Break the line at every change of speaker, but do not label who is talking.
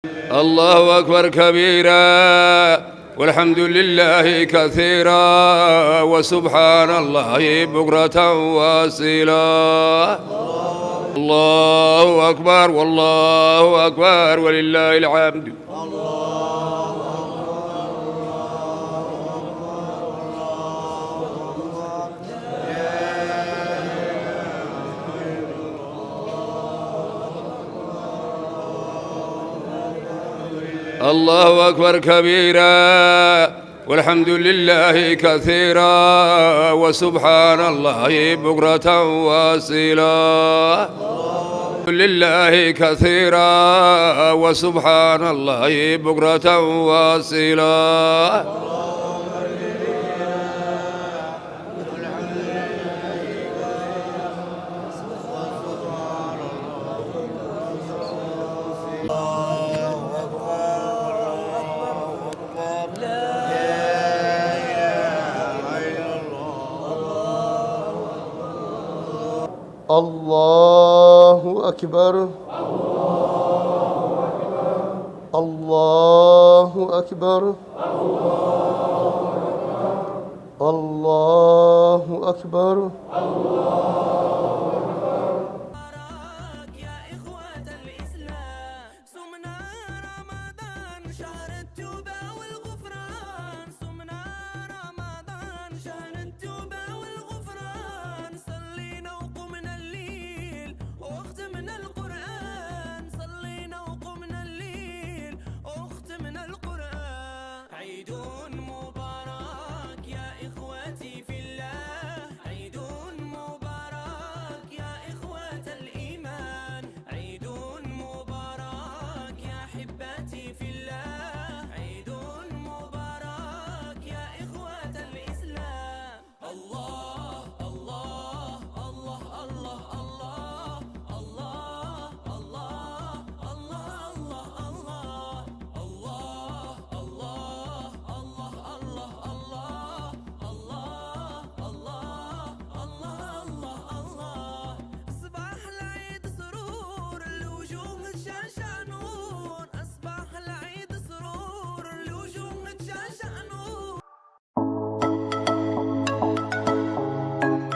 الله أكبر كبيرا والحمد لله كثيرا وسبحان الله بكرة وأصيلا. الله أكبر والله أكبر ولله الحمد. الله أكبر كبيرا والحمد لله كثيرا وسبحان الله بكرة وأصيلا. لله كثيرا وسبحان الله بكرة وأصيلا.
الله أكبر الله أكبر الله أكبر